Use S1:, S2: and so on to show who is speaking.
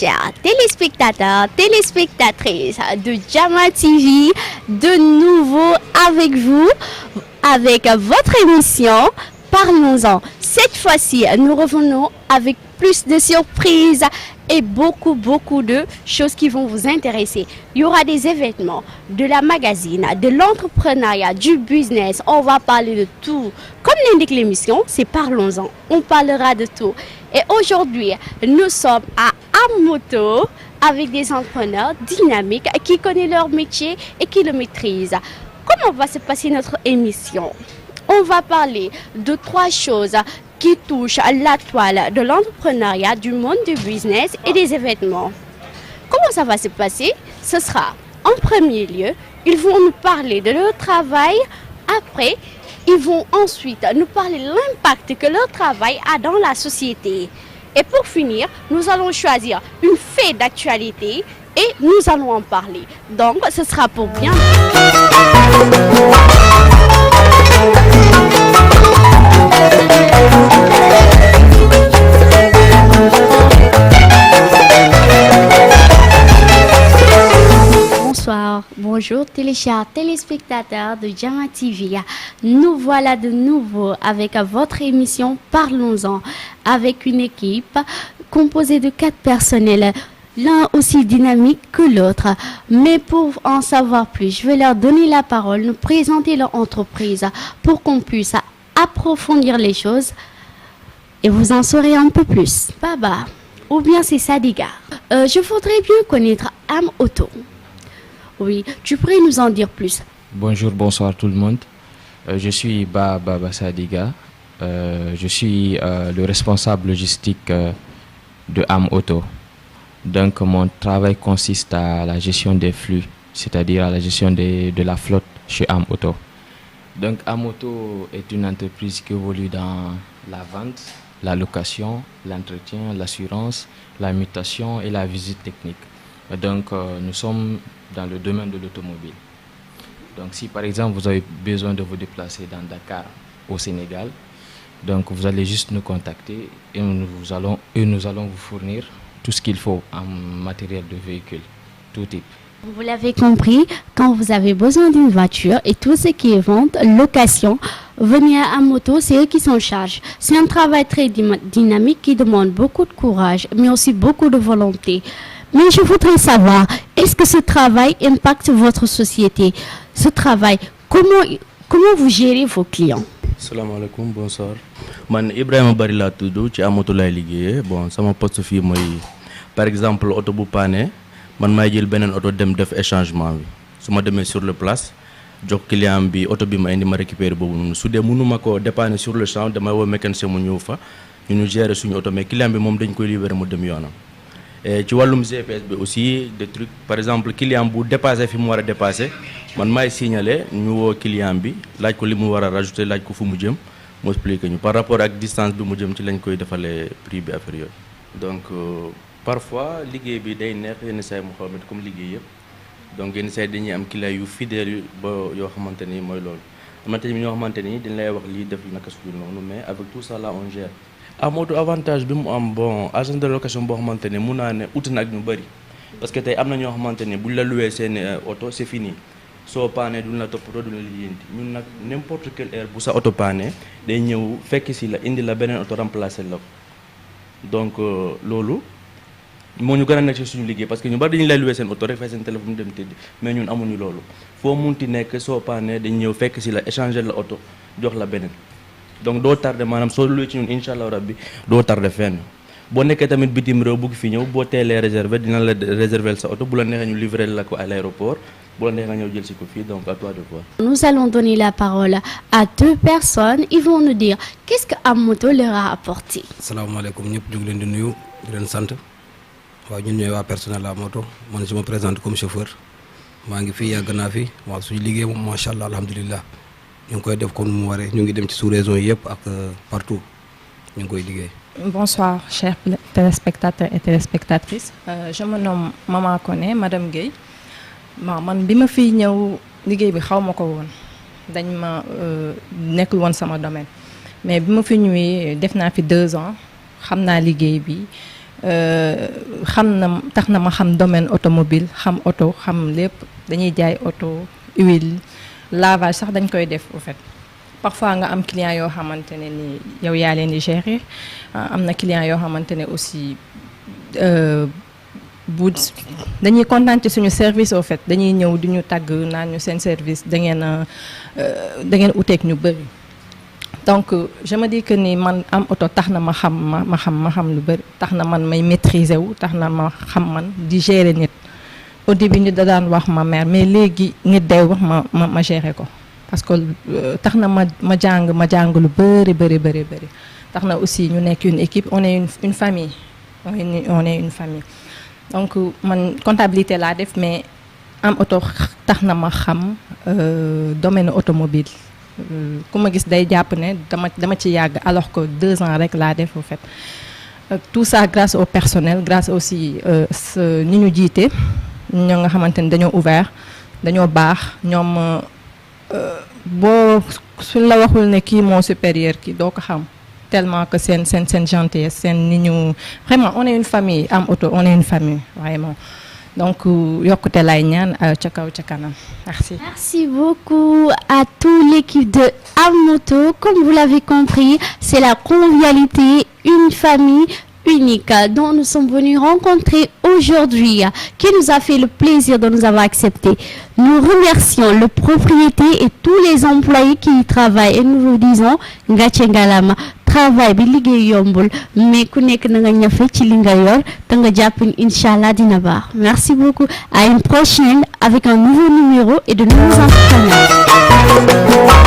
S1: chers téléspectateurs, téléspectatrices de Jama TV, de nouveau avec vous, avec votre émission Parlons-en. Cette fois-ci, nous revenons avec plus de surprises et beaucoup de choses qui vont vous intéresser. Il y aura des événements, de la magazine, de l'entrepreneuriat, du business. On va parler de tout. Comme l'indique l'émission, c'est Parlons-en. On parlera de tout. Et aujourd'hui, nous sommes à Am-Moto avec des entrepreneurs dynamiques qui connaissent leur métier et qui le maîtrisent. Comment va se passer notre émission? On va parler de 3 choses qui touchent la toile de l'entrepreneuriat, du monde du business et des événements. Comment ça va se passer? Ce sera, en premier lieu, ils vont nous parler de leur travail. Après, ils vont ensuite nous parler de l'impact que leur travail a dans la société. Et pour finir, nous allons choisir une fait d'actualité et nous allons en parler. Donc, ce sera pour bien. Bonsoir, bonjour chers téléspectateurs de Jama TV. Nous voilà de nouveau avec votre émission Parlons-en, avec une équipe composée de 4 personnels, l'un aussi dynamique que l'autre. Mais pour en savoir plus, je vais leur donner la parole, nous présenter leur entreprise pour qu'on puisse approfondir les choses et vous en saurez un peu plus. Baba, ou bien c'est Sadiga. Je voudrais bien connaître Am-Moto. Oui, tu pourrais nous en dire plus?
S2: Bonjour, bonsoir tout le monde. Je suis Baba Sadiga. Je suis le responsable logistique de Am-Moto. Donc mon travail consiste à la gestion des flux, c'est-à-dire à la gestion de la flotte chez Am-Moto. Donc Am-Moto est une entreprise qui évolue dans la vente, la location, l'entretien, l'assurance, la mutation et la visite technique. Donc nous sommes dans le domaine de l'automobile. Donc si par exemple vous avez besoin de vous déplacer dans Dakar au Sénégal, donc vous allez juste nous contacter et nous allons vous fournir tout ce qu'il faut en matériel de véhicule, tout type.
S1: Vous l'avez compris, quand vous avez besoin d'une voiture et tout ce qui est vente, location, venez à Am-Moto, c'est eux qui s'en chargent. C'est un travail très dynamique qui demande beaucoup de courage, mais aussi beaucoup de volonté. Mais je voudrais savoir, est-ce que ce travail impacte votre société? Ce travail, comment vous gérez vos clients?
S3: Salam alaikum, bonsoir. Man Ibrahima Bari laa tudd ci Am-Moto laay liggéeyee. Bon sama poste fii mooy par exemple oto bu paane man maay jël beneen oto dem def échangement bi su ma demee sur le place jox client bi oto bi ma indi ma récupérer boobu noonu su dee mënuma ko dépanner sur le champ damay woo mécanicien mu ñëw fa ñu gérer suñu oto mais client bi moom dañ koy libérer mu dem yoonam. Et ci wàllum GPS bi aussi des trucs par exemple client bu dépassé fi mu war a dépassé man maay signaler ñu woo client bi laaj ko li mu war a rajouter laaj ko fu mu jëm mu expliquer ñu par rapport ak distance bi mu jëm ci lañ koy defalee prix bi affaire yooyu. Donc parfois liggéey bi day neex yenn saa yi mu xaw a comme liggéey yëpp donc yenn saa yi dañuy am client yu fidèles yu ba yoo xamante ni mooy loolu xamante ni ñoo xamante ni dañ lay wax lii def naka suñu noonu mais avec tout ça là on gère. Am-Moto avantage bi mu am bon agent de location boo xamante ne mun naa ne uti na ak ñu bëri parce que tey am na ñoo xamante ne buñ la loué seen oto c'est fini soo paanee duñ la toppatoo duñ la lijjanti ñun nag n'importe quelle heure bu sa oto paanee day ñëw fekk si la indi la beneen oto remplacer la ko donc loolu moo ñu gën a nekk ci suñu liggéey parce que ñu bari dañu lay loué seen oto rek fay seen téléphone dem tëdd mais ñun amuñu loolu foo munti nekk soo paanee dañ ñëw fekk si la échanger la oto jox la beneen. Donc doo tardé maanaam soo luy ci ñun incha allah rabbi doo tardé fenn boo nekkee tamit bitim réew bugg fi ñëw boo teelee réservé dina la réserver sa oto bu la neexee ñu livrer la ko à l'aéroport bu la neexee nga ñëw jël si ko fii donc à toi de voir.
S1: Nous allons donner la parole à 2 personnes. Ils vont nous dire qu'est-ce que Am-Moto leur a apporté.
S4: Salaamaaleykum ñëpp ñu ngi leen di nuyu di leen sant waaw ñun ñooy waa personnel Am-Moto man je me présente comme chauffeur maa ngi fii yàgg naa fi waaw suñu liggéey moom macha allah alhamdulilah. ñu ngi koy def comme mu waree ñu ngi dem ci sous-région yëpp ak partout ñu ngi koy liggéey.
S5: Bonsoir chers téléspectateurs et téléspectatrices. Je me nomme Maman Koné Madame Guèye bon man bi ma fiy ñëw liggéey bi xaw ma ko woon dañ ma nekkul woon sama domaine mais bi ma fi ñëwee def naa fi 2 ans xam naa liggéey bi xam na tax na ma xam domaine automobile xam oto xam lépp dañuy jaay oto huile lavage sax dañ koy def au fait parfois nga am client yoo xamante ne ni yow yaa leen di gérer am na client yoo xamante ne aussi bu dañuy kontaan ci suñu service au fait dañuy ñëw di ñu tàgg naan ñu seen service da ngeen uteeg ñu bëri donc je me dis que ni man am oto tax na ma xam lu bëri tax na man may maîtriser wu tax na ma xam man di gérer nit au début nit da daan wax ma mère mais léegi nit day wax ma gérer ko parce que tax na ma jàng lu bëri tax na aussi ñu nekk une équipe on est une famille on est une famille donc man comptabilité laa def mais am oto tax na ma xam domaine automobile ku ma gis day jàpp ne dama ci yàgg alors que 2 ans rek laa def au fait tout ça grâce au personnel grâce aussi ñi ñu jiite ñoo nga xamante ne dañoo ouvert dañoo baax ñoom boo suñ la waxul ne kii moo supérieur kii doo ko xam tellement que seen gentillesse seen ni ñu vraiment on est une famille am oto on est une famille vraiment donc yokkute lay ñaan ca kaw ca kanam merci.
S1: Merci beaucoup à toute l'équipe de Am Auto. Comme vous l'avez compris, c'est la convivialité, une famille unique dont nous sommes venus rencontrer aujourd'hui, qui nous a fait le plaisir de nous avoir acceptés. Nous remercions le propriétaire et tous les employés qui y travaillent et nous vous disons ngàcce ngalama travail bi liggéey yombul mais ku nekk na nga ñafe ci li nga yor te nga jàpp ni inchallah dina baax. Merci beaucoup, à une prochaine avec un nouveau numéro et de nouveaux entrepreneurs.